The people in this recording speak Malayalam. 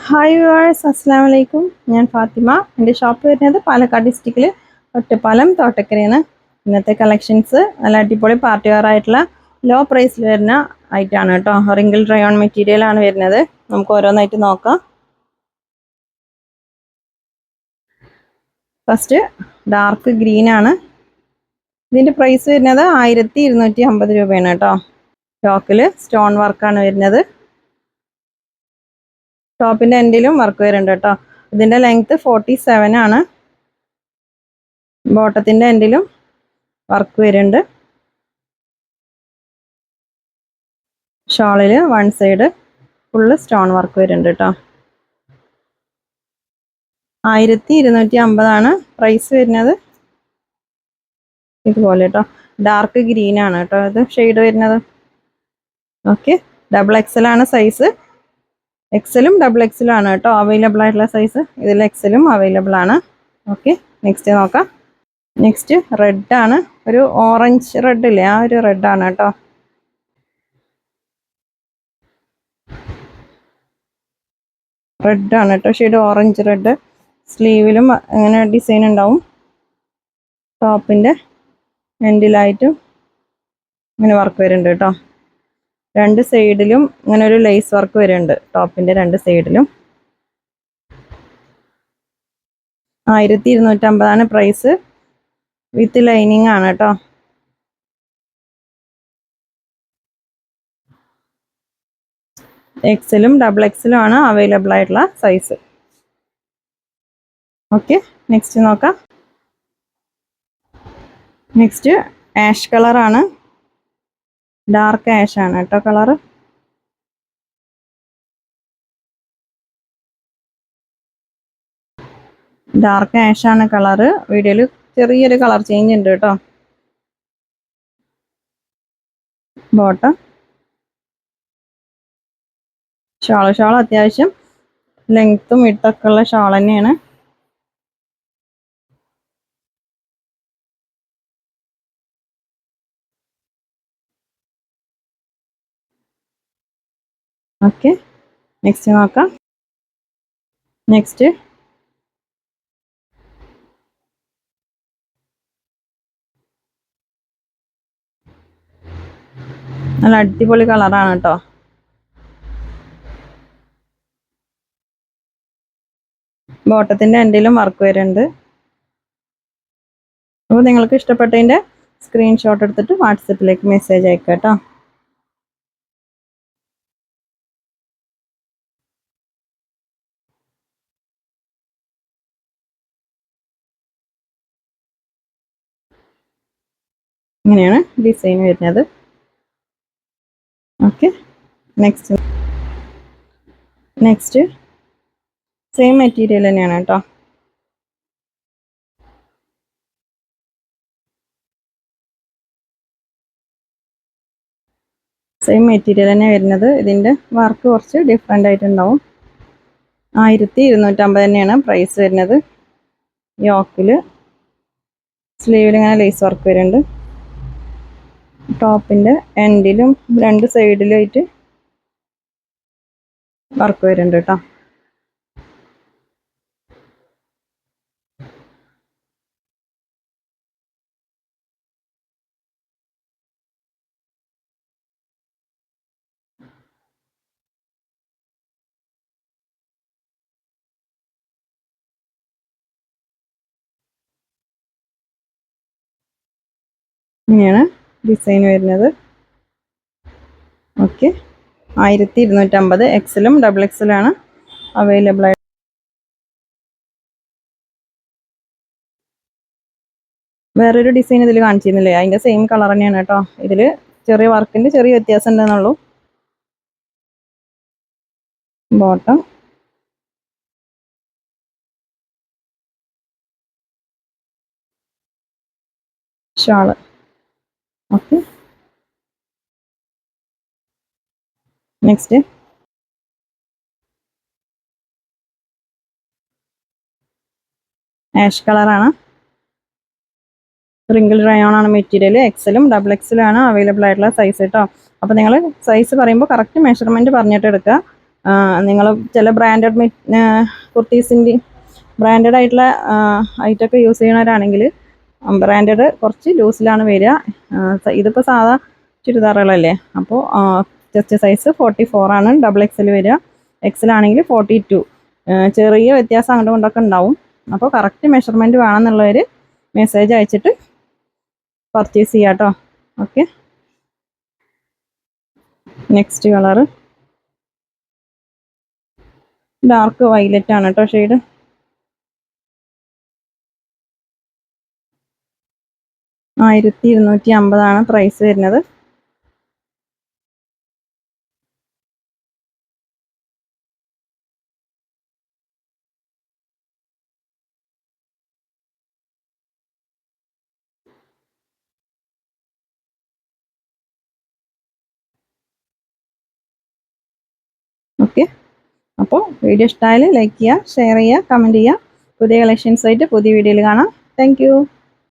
ഹായ് വ്യൂവേഴ്സ്, അസ്സലാമു അലൈക്കും. ഞാൻ ഫാത്തിമ. എൻ്റെ ഷോപ്പ് വരുന്നത് പാലക്കാട് ഡിസ്ട്രിക്റ്റിൽ ഒറ്റപ്പാലം തോട്ടക്കരയാണ്. ഇന്നത്തെ കളക്ഷൻസ് നല്ല അടിപൊളി പാർട്ടി വെയർ ആയിട്ടുള്ള ലോ പ്രൈസിൽ വരുന്ന ഐറ്റമാണ് കേട്ടോ. റിങ്കിൾ ഡ്രൈ ഓൺ മെറ്റീരിയൽ ആണ് വരുന്നത്. നമുക്ക് ഓരോന്നായിട്ട് നോക്കാം. ഫസ്റ്റ് ഡാർക്ക് ഗ്രീൻ ആണ്. ഇതിൻ്റെ പ്രൈസ് വരുന്നത് 1250 രൂപയാണ് കേട്ടോ. യോക്കിൽ സ്റ്റോൺ വർക്കാണ് വരുന്നത്. ടോപ്പിൻ്റെ എൻഡിലും വർക്ക് വരുന്നുണ്ട് കേട്ടോ. ഇതിൻ്റെ ലെങ്ത് 47 ആണ്. ബോട്ടത്തിൻ്റെ എൻഡിലും വർക്ക് വരുന്നുണ്ട്. ഷോളിൽ one side full stone work വരുന്നുണ്ട് കേട്ടോ. 1250 ആണ് പ്രൈസ് വരുന്നത്. ഇതുപോലെ കേട്ടോ, ഡാർക്ക് ഗ്രീൻ ആണ് കേട്ടോ ഇത് ഷെയ്ഡ് വരുന്നത്. ഓക്കെ, ഡബിൾ എക്സൽ ആണ് സൈസ്. എക്സലും ഡബിൾ എക്സലും ആണ് കേട്ടോ അവൈലബിൾ ആയിട്ടുള്ള സൈസ്. ഇതിൽ എക്സലും അവൈലബിൾ ആണ്. ഓക്കെ, നെക്സ്റ്റ് നോക്കാം. നെക്സ്റ്റ് റെഡ് ആണ്. ഒരു ഓറഞ്ച് റെഡ് ഇല്ലേ, ആ ഒരു റെഡ് ആണ് കേട്ടോ. റെഡ് ആണ് കേട്ടോ, ഷെയ്ഡ് ഓറഞ്ച് റെഡ്. സ്ലീവിലും അങ്ങനെ ഡിസൈൻ ഉണ്ടാവും. ടോപ്പിൻ്റെ എൻഡിലായിട്ടും ഇങ്ങനെ വർക്ക് വരുന്നുണ്ട് കേട്ടോ. രണ്ട് സൈഡിലും ഇങ്ങനെ ഒരു ലേസ് വർക്ക് വരുന്നുണ്ട് ടോപ്പിൻ്റെ രണ്ട് സൈഡിലും. 1250 ആണ് പ്രൈസ്. വിത്ത് ലൈനിങ് ആണ് കേട്ടോ. എക്സലും ഡബിൾ എക്സലും ആണ് അവൈലബിൾ ആയിട്ടുള്ള സൈസ്. ഓക്കെ, നെക്സ്റ്റ് നോക്കാം. നെക്സ്റ്റ് ആഷ് കളറാണ്. ഡാർക്ക് ആഷ് ആണ് കേട്ടോ കളറ്. ഡാർക്ക് ആഷ് ആണ് കളറ്. വീഡിയോയിൽ ചെറിയൊരു കളർ ചേഞ്ച് ഉണ്ട് കേട്ടോ. ബോട്ടം ഷാൾ അത്യാവശ്യം ലെങ്ത്തും വിഡ്ത്തൊക്കെ ഉള്ള ഷാൾ തന്നെയാണ്. ഓക്കെ, നെക്സ്റ്റ് നോക്കാം. നെക്സ്റ്റ് നല്ല അടിപൊളി കളറാണ് കേട്ടോ. ബോട്ടത്തിൻ്റെ എൻഡിലും വർക്ക് വരുന്നുണ്ട്. അപ്പോൾ നിങ്ങൾക്ക് ഇഷ്ടപ്പെട്ടതിൻ്റെ സ്ക്രീൻഷോട്ട് എടുത്തിട്ട് വാട്സപ്പിലേക്ക് മെസ്സേജ് അയക്കാം കേട്ടോ. ഇങ്ങനെയാണ് ഡിസൈൻ വരുന്നത്. ഓക്കെ, നെക്സ്റ്റ് സെയിം മെറ്റീരിയൽ തന്നെയാണ് കേട്ടോ. സെയിം മെറ്റീരിയൽ തന്നെ വരുന്നത്. ഇതിൻ്റെ വർക്ക് കുറച്ച് ഡിഫറെൻ്റ് ആയിട്ടുണ്ടാവും. 1250 തന്നെയാണ് പ്രൈസ് വരുന്നത്. യോക്കിൽ സ്ലീവിൽ ഇങ്ങനെ ലേസ് വർക്ക് വരുന്നുണ്ട്. ടോപ്പിൻ്റെ എൻഡിലും രണ്ട് സൈഡിലായിട്ട് വർക്ക് വരുന്നുണ്ട് കേട്ടോ. ഇങ്ങനെയാണ് ഡിസൈൻ വരുന്നത്. ഓക്കെ, 1250. എക്സലും ഡബിൾ എക്സലാണ് അവൈലബിൾ ആയിട്ട്. വേറൊരു ഡിസൈൻ ഇതിൽ കാണിച്ചിരുന്നില്ലേ, അതിൻ്റെ സെയിം കളർ തന്നെയാണ് കേട്ടോ. ഇതിൽ ചെറിയ വർക്കിൻ്റെ ചെറിയ വ്യത്യാസം ഉണ്ടെന്നുള്ളൂ. Bottom shawl. Okay, next ash കളറാണ്. റിങ്കിൾ റയോൺ ആണ് മെറ്റീരിയൽ. എക്സലും ഡബിൾ എക്സലും ആണ് അവൈലബിൾ ആയിട്ടുള്ള സൈസ് കേട്ടോ. അപ്പോൾ നിങ്ങൾ സൈസ് പറയുമ്പോൾ കറക്റ്റ് മെഷർമെൻറ്റ് പറഞ്ഞിട്ട് എടുക്കുക. നിങ്ങൾ ചില ബ്രാൻഡഡ് കുർത്തീസിൻ്റെ ബ്രാൻഡഡ് ആയിട്ടുള്ള ഐറ്റമൊക്കെ യൂസ് ചെയ്യണവരാണെങ്കിൽ ബ്രാൻഡഡ് കുറച്ച് ലൂസിലാണ് വരിക. ഇതിപ്പോൾ സാധാ ചുരിദാറുകളല്ലേ, അപ്പോൾ ചെസ്റ്റ് സൈസ് 44 ആണ്, ഡബിൾ എക്സൽ വരിക. എക്സൽ ആണെങ്കിൽ 42. ചെറിയ വ്യത്യാസം അങ്ങോട്ടും കൊണ്ടൊക്കെ ഉണ്ടാവും. അപ്പോൾ കറക്റ്റ് മെഷർമെൻറ്റ് വേണമെന്നുള്ളവർ മെസ്സേജ് അയച്ചിട്ട് പർച്ചേസ് ചെയ്യാം കേട്ടോ. Okay, next colour dark violet ആണ് കേട്ടോ ഷെയ്ഡ്. $1250 പ്രൈസ് വരുന്നത്. ഓക്കെ, അപ്പോൾ വീഡിയോ ഇഷ്ടമായാൽ ലൈക്ക് ചെയ്യുക, ഷെയർ ചെയ്യുക, കമൻറ്റ് ചെയ്യുക. പുതിയ കളക്ഷൻസ് ആയിട്ട് പുതിയ വീഡിയോയിൽ കാണാം. താങ്ക്